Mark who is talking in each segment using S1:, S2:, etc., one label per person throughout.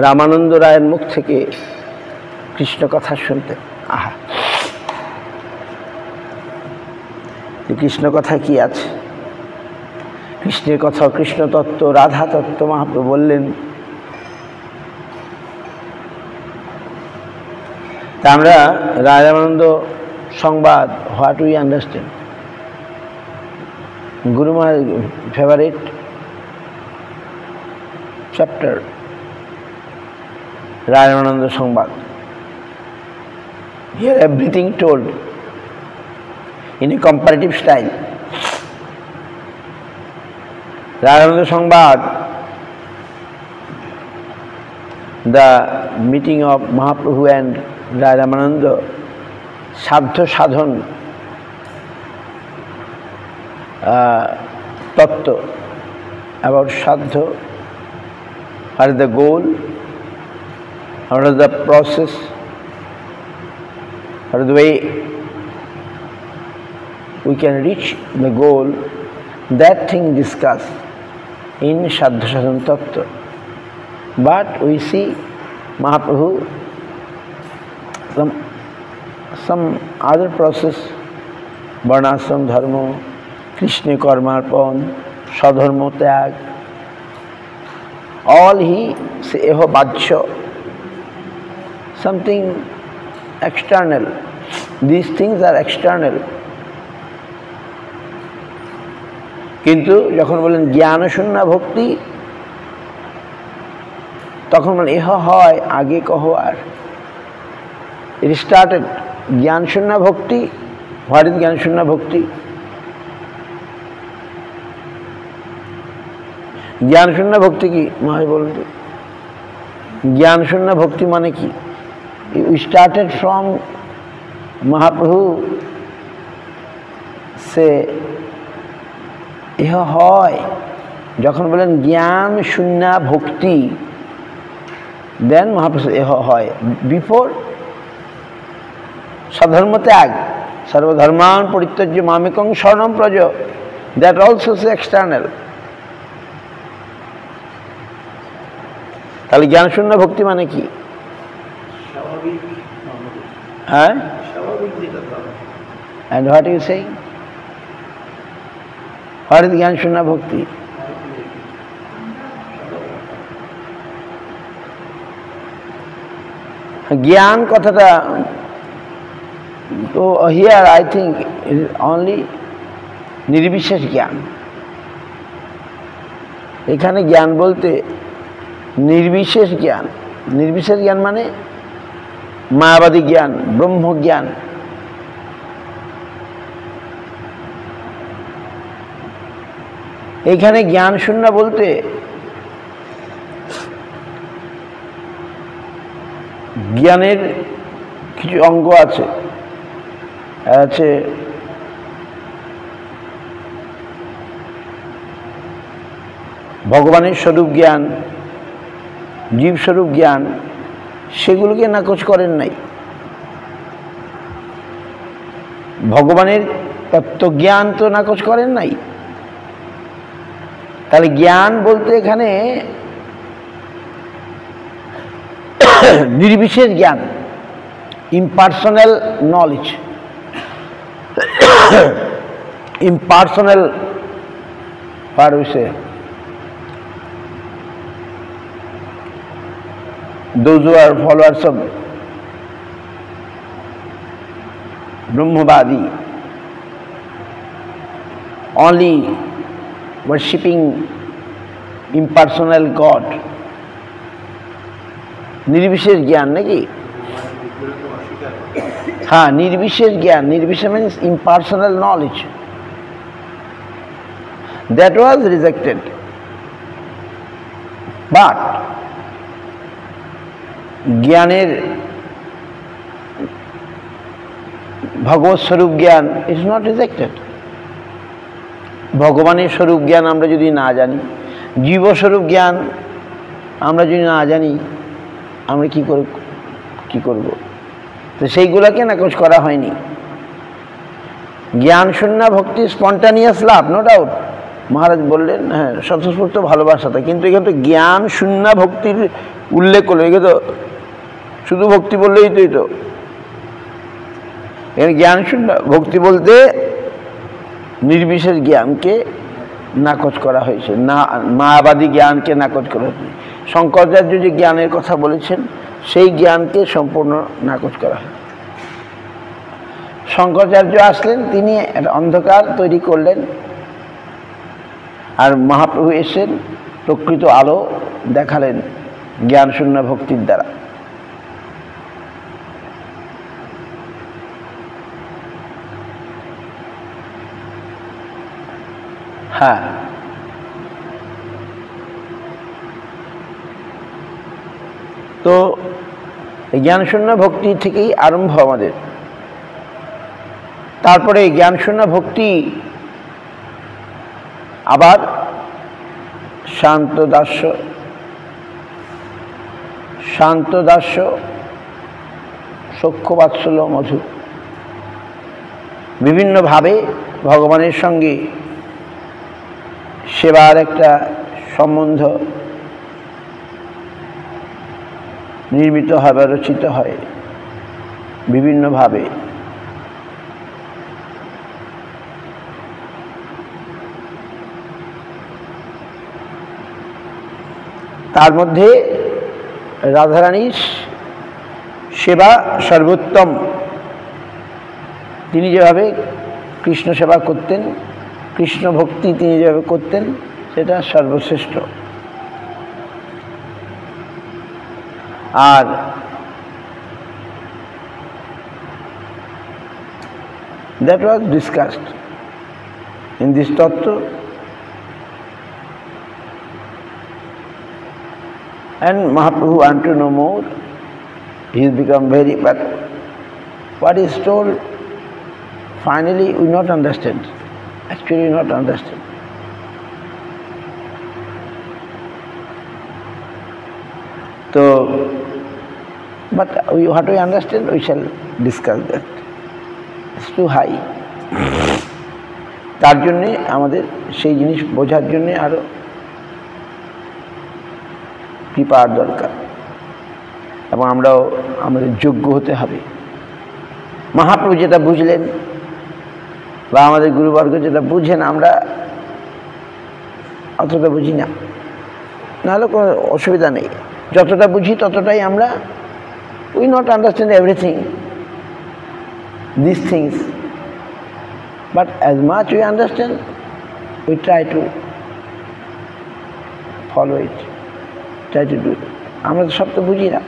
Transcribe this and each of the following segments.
S1: রামানন্দ রায়ের মুখ থেকে কৃষ্ণ কথা শুনতে। আহা, কৃষ্ণ কথা কি আছে? কৃষ্ণের কথা, কৃষ্ণ তত্ত্ব, রাধা তত্ত্ব মহাপ্রভু বললেন। তা আমরা রামানন্দ সংবাদ, what we understand, Guru Maharaj's favorite chapter, Ramananda Sangbad. Here everything told in a comparative style. Ramananda Sangbad, the meeting of Mahaprabhu and Ramananda, Sadhya Sadhan, Tattva, about Sadhya, what is the goal, what is the process, what is the way we can reach the goal, that thing discussed in Sadhya Sadhan Tattva. But we see Mahaprabhu, some other process, Varnashram Dharma, Krishna Karmarpan, Sadharma Tyag, all he say eho bhajya, something external. These things are external. কিন্তু যখন বলেন জ্ঞান শূন্য ভক্তি, তখন বলেন এহ হয় আগে কহ আর। It started জ্ঞান শূন্য ভক্তি. What is জ্ঞান শূন্য ভক্তি? জ্ঞান শূন্য ভক্তি কি মহারাজ বলুন তো? জ্ঞান শূন্য ভক্তি মানে কি? We started from Mahaprabhu say এহ হয়, যখন বলেন জ্ঞান শূন্য ভক্তি, দেন Mahaprabhu এহ হয়। বিফোর সধর্ম ত্যাগ, সর্বধর্মান পরিত্যজ্য মামেকং শরণং ব্রজ, দ্যাট অলসো ইজ এক্সটার্নাল। তাহলে জ্ঞান শূন্য ভক্তি মানে কি? হ্যাঁ, and what you say? What is জ্ঞান শূন্য ভক্তি? জ্ঞান কথাটা তো here I think is only নির্বিশেষ জ্ঞান। এখানে জ্ঞান বলতে নির্বিশেষ জ্ঞান। নির্বিশেষ জ্ঞান মানে মায়াবাদী জ্ঞান, ব্রহ্মজ্ঞান। এইখানে জ্ঞান শূন্য বলতে জ্ঞানের কিছু অঙ্গ আছে, ভগবানের স্বরূপ জ্ঞান, জীব স্বরূপ জ্ঞান, সেগুলোকে নাকচ করেন নাই। ভগবানের তত্ত্বজ্ঞান তো নাকচ করেন নাই। তাহলে জ্ঞান বলতে এখানে নির্বিশেষ জ্ঞান, impersonal knowledge. Impersonal what we say, those who are followers of Brahmavadi, only worshipping impersonal God, নির্বিশেষ জ্ঞান নাকি? হ্যাঁ, নির্বিশেষ জ্ঞান। নির্বিশেষ means impersonal knowledge. That was rejected. But জ্ঞানের ভগবৎ স্বরূপ জ্ঞান is not rejected. ভগবানের স্বরূপ জ্ঞান আমরা যদি না জানি, জীবস্বরূপ জ্ঞান আমরা যদি না জানি, আমরা কি করব? তো সেইগুলোকে নাকচ করা হয়নি। জ্ঞান শূন্য ভক্তি স্পন্টানিয়াস লাভ, নো ডাউট। মহারাজ বললেন হ্যাঁ, স্বতঃস্ফূর্ত ভালোবাসাটা, কিন্তু এখানে তো জ্ঞান শূন্য ভক্তির উল্লেখ করলো। এগুলো তো শুধু ভক্তি বললেই তো এখানে জ্ঞান শূন্য ভক্তি বলতে নির্বিশেষ জ্ঞানকে নাকচ করা হয়েছে, না মায়াবাদী জ্ঞানকে নাকচ করা হয়েছে। শঙ্করাচার্য যে জ্ঞানের কথা বলেছেন সেই জ্ঞানকে সম্পূর্ণ নাকচ করা হয়। শঙ্করাচার্য আসলেন, তিনি একটা অন্ধকার তৈরি করলেন, আর মহাপ্রভু এসেন প্রকৃত আলো দেখালেন জ্ঞান শূন্য ভক্তির দ্বারা। হ্যাঁ, তো এই জ্ঞান শূন্য ভক্তি থেকেই আরম্ভ আমাদের। তারপরে জ্ঞান শূন্য ভক্তি আবার শান্ত দাস্য সখ্য বাৎসল্য মধু বিভিন্নভাবে ভগবানের সঙ্গে সেবার একটা সম্বন্ধ নির্মিত হয় বা রচিত হয় বিভিন্নভাবে। তার মধ্যে রাধারানীর সেবা সর্বোত্তম। তিনি যেভাবে কৃষ্ণ সেবা করতেন, কৃষ্ণ ভক্তি তিনি যেভাবে করতেন, সেটা সর্বশ্রেষ্ঠ। আর that was discussed in this tattva, and Mahaprabhu want to know more. He has become very, but what is told finally we not understand, actually not understand. So, but what we understand, we shall discuss that. It's too high. তার জন্যে আমাদের সেই জিনিস বোঝার জন্যে আরো কৃপার দরকার, এবং আমরাও আমাদের যোগ্য হতে হবে। মহাপ্রভু যেটা বুঝলেন বা আমাদের গুরুবর্গ যেটা বুঝেন, আমরা অতটা বুঝি না, নাহলে কোনো অসুবিধা নেই। যতটা বুঝি ততটাই আমরা, we not understand everything, these things, but as much we understand, we try to follow it, try to do it. আমরা তো সব তো বুঝি না,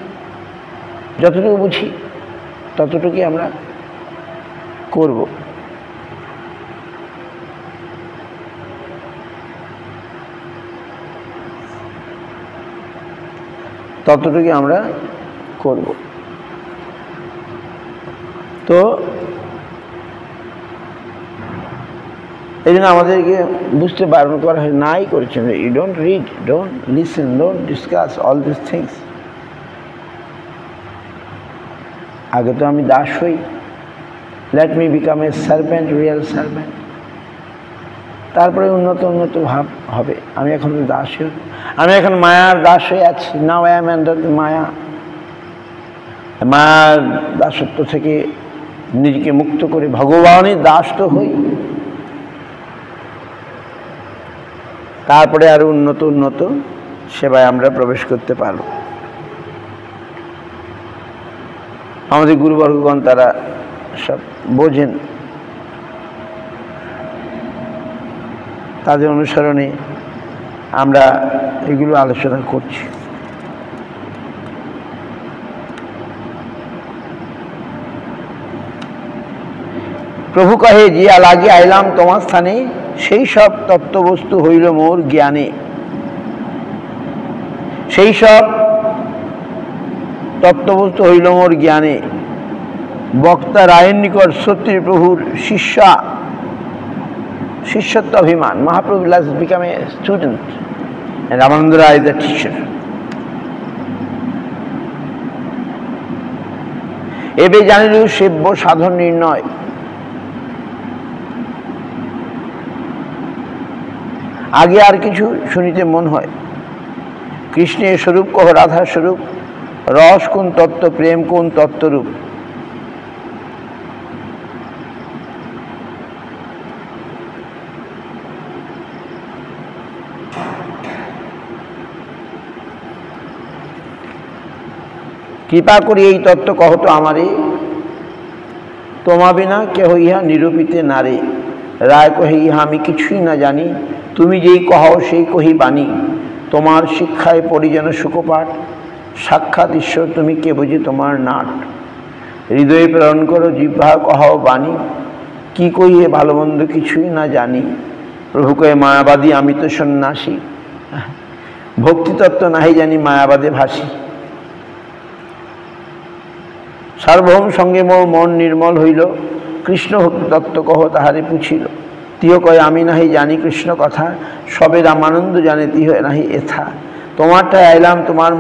S1: যতটুকু বুঝি ততটুকুই আমরা করব। ততটুকুই আমরা করব। তো এই জন্য আমাদেরকে বুঝতে বারণ করা হয়, নাই করেছেন, you don't read, don't listen, don't discuss all this things. আগে তো আমি দাস হই, let me become a servant, real servant, তারপরে উন্নত ভাব হবে। আমি এখন তো দাস হই, আমি এখন মায়ার দাস হয়ে আছি। নাও আই অ্যাম আন্ডার মায়া। মায়ার দাসত্ব থেকে নিজেকে মুক্ত করে ভগবানের দাস তো হই, তারপরে আরো উন্নত সেবায় আমরা প্রবেশ করতে পারব। আমাদের গুরুবর্গগণ তারা সব বোঝেন, তাদের অনুসরণে আমরা এগুলো আলোচনা করছি। প্রভু কহে, জিয়া লাগি আইলাম তোমার স্থানে, সেই সব তত্ত্ববস্তু হইল মোর জ্ঞানে। সেই সব তত্ত্ববস্তু হইল মোর জ্ঞানে। বক্তা রায়ের নিকট সত্যি প্রভুর শিষ্যত্ব অভিমান। Mahaprabhu has become a student and Ramananda Rai is the teacher. এবে জানিল সেব্য সাধন নির্ণয়। আগে আর কিছু শুনিতে মন হয়, কৃষ্ণের স্বরূপ কহ রাধার স্বরূপ, রস কোন তত্ত্ব, প্রেম কোন তত্ত্বরূপ। কৃপা করি এই তত্ত্ব কহ তো আমারে, তোমা বিনা কেহ ইহা নিরূপিতে নারে। রায় কহে ইহা আমি কিছুই না জানি, তুমি যেই কহাও সেই কহি বাণী। তোমার শিক্ষায় পড়ি যেন সুখপাঠ, সাক্ষাৎ ঈশ্বর তুমি কে বুঝি তোমার নাট। হৃদয়ে প্রেরণ করো জিহ্বা কহাও বাণী, কি কহিয়ে ভালো মন্দ কিছুই না জানি। প্রভু কয়ে মায়াবাদী আমি তো সন্ন্যাসী, ভক্তিতত্ত্ব নাহি জানি মায়াবাদে ভাসি। সার্বভৌম সঙ্গে মোর মন নির্মল হইল, কৃষ্ণ ভক্তি তত্ত্ব কহ তাহারে পুছিল। তিহ কয় আমি নাহি জানি কৃষ্ণ কথা, সবে রামানন্দ জানে তিহ নাহি এথা। তোমারটায় আইলাম তোমার